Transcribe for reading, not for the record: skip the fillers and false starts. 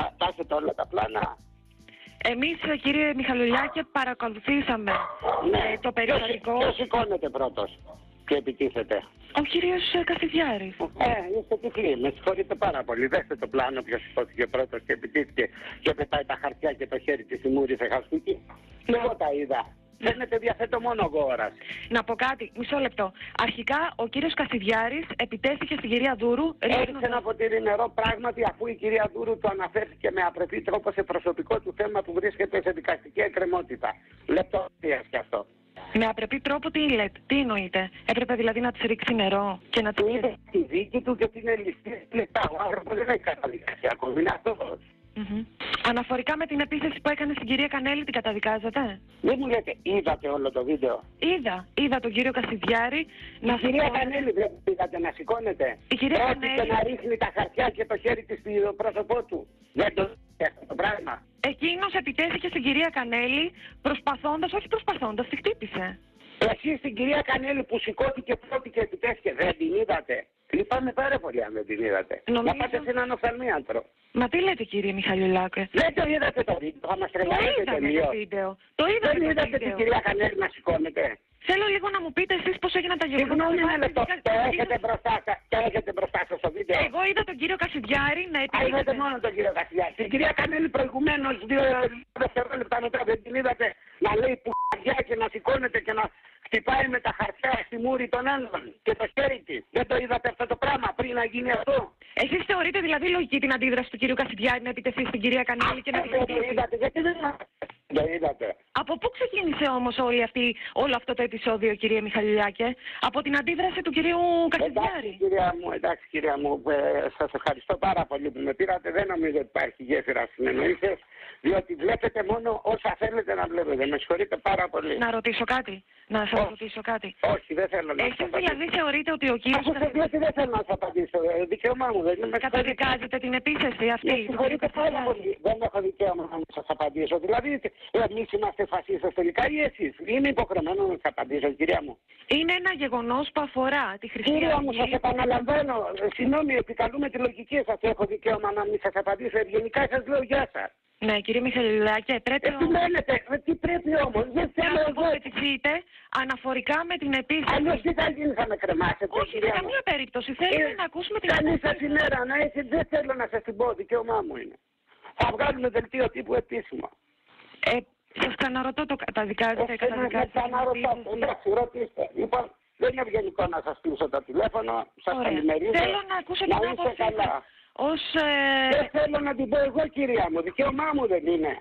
Τα έχετε όλα τα πλάνα? Εμείς, κύριε Μιχαλολιάκη, παρακολουθήσαμε το περιστατικό. Ποιος σηκώνεται πρώτος και επιτίθεται? Ο κύριος Κασιδιάρης. Είστε τυφλοί. Με συγχωρείτε πάρα πολύ. Δέστε το πλάνο ποιος σηκώθηκε πρώτος και επιτίθεται και πετάει τα χαρτιά και το χέρι της στη μούρη σε χαστούκι. Εγώ τα είδα. Φαίνεται διαθέτω μόνο γόρας. Να πω κάτι, μισό λεπτό. Αρχικά ο κύριος Κασιδιάρης επιτέθηκε στην κυρία Δούρου. Έριξε ένα ποτήρι νερό πράγματι, αφού η κυρία Δούρου το αναφέρθηκε με απρεπή τρόπο σε προσωπικό του θέμα που βρίσκεται σε δικαστική εκκρεμότητα. Λεπτομέρειες κι αυτό. Με απρεπή τρόπο τι λέτε, τι εννοείτε? Έπρεπε δηλαδή να της ρίξει νερό και να Του της... είδε τη δίκη του και την ελιστή λεπτά. Ο άνθρωπος δεν έχει καταδικάσει ακόμη. Είναι αυτό. Αναφορικά με την επίθεση που έκανε στην κυρία Κανέλη, την καταδικάζετε? Δεν μου λέτε, είδατε όλο το βίντεο? Είδα τον κύριο Κασιδιάρη να η κυρία Κανέλη δεν είδατε να σηκώνεται? Η κυρία Κανέλη να ρίχνει τα χαρτιά και το χέρι της στο πρόσωπό του. Δεν το είδατε αυτό το πράγμα? Εκείνος επιτέθηκε στην κυρία Κανέλη όχι προσπαθώντας, τη χτύπησε. Εσείς την κυρία Κανέλη που σηκώθηκε πρώτη και επιτέθηκε, δεν την είδατε? Λυπάμαι πάρα πολύ αν δεν την είδατε. Να πάτε σε έναν οφθαλμίατρο. Μα τι λέτε, κύριε Μιχαλιουλάκη? Δεν το είδατε το βίντεο? Θα μας τρελαίνετε τελείως. Το είδατε δεν είδατε την κυρία Κανέλη να σηκώνεται? Θέλω λίγο να μου πείτε εσείς πώς έγιναν τα γεγονότα. Συγγνώμη ένα λεπτό. Το έχετε μπροστά σας στο βίντεο? Εγώ είδα τον κύριο Κασιδιάρη να επιτίθεται. Είδατε μόνο τον κύριο Κασιδιάρη. Την κυρία Κανέλη προηγουμένως 2 δευτερόλεπτα μετά δεν την είδατε να λέει πουλιά και να σηκώνεται και να χτυπάει με τα χαρτιά στη μούρη των άλλων και το χέρι της? Δεν το είδατε αυτό το πράγμα πριν να γίνει αυτό? Εσείς θεωρείτε δηλαδή λογική την αντίδραση του κύριου Κασιδιάρη να επιτεθεί στην κυρία Κανέλη και να την το είδατε? Γιατί δεν είδατε? Από πού ξεκίνησε όμως όλο αυτό το επεισόδιο, κύριε Μιχαλιάκη? Από την αντίδραση του κυρίου Κασιδιάρη. Εντάξει κυρία μου, σας ευχαριστώ πάρα πολύ που με πήρατε. Δεν νομίζω ότι υπάρχει γέφυρα συνεννοήσεις, διότι βλέπετε μόνο όσα θέλετε να βλέπετε. Με συγχωρείτε πάρα πολύ. Να ρωτήσω κάτι? Να σας ρωτήσω κάτι? Όχι, δεν θέλω να σας απαντήσω. Εσείς δηλαδή θεωρείτε ότι ο κύριος... δεν θέλω να σας απαντήσω. Δικαίωμά μου δεν είναι. Καταδικάζετε την επίθεση αυτή? Με συγχωρείτε πάρα πολύ. Δεν έχω δικαίωμα να σας απαντήσω. Δηλαδή, εμείς είμαστε φασίστες τελικά ή εσείς? Είμαι υποχρεωμένο να σας απαντήσω, κυρία μου. Είναι ένα γεγονός που αφορά τη Χρυσή Αυγή. Κυρία μου, σας επαναλαμβάνω. Συγγνώμη, επικαλούμε τη λογική σας. Έχω δικαίωμα να μην σας απαντήσω. Ευγενικά σας λέω γεια σας. Ναι, κύριε Μιχαλιουλάκη, πρέπει τι πρέπει όμως? Δεν θέλω να τοποθετηθείτε αναφορικά με την επίθεση. Αλλιώς τι θα γίνει, θα με κρεμάσετε? Όχι, σε καμία περίπτωση. Θέλουμε να ακούσουμε την επίθεση. Καλή σας ημέρα να έχετε. Δεν θέλω να σας την πω. Δικαίωμά μου είναι. Θα βγάλουμε δελτίο τύπου επίσημο. Σας ξαναρωτώ, το καταδικάζετε? Εντάξει, ρωτήστε. Λοιπόν, δεν είναι ευγενικό να σας κλείσω το τηλέφωνο. Σας καλημερίζω. Θέλω να ακούσω την άποψή σας. Δεν θέλω να την πω εγώ, κυρία μου. Δικαίωμά μου δεν είναι.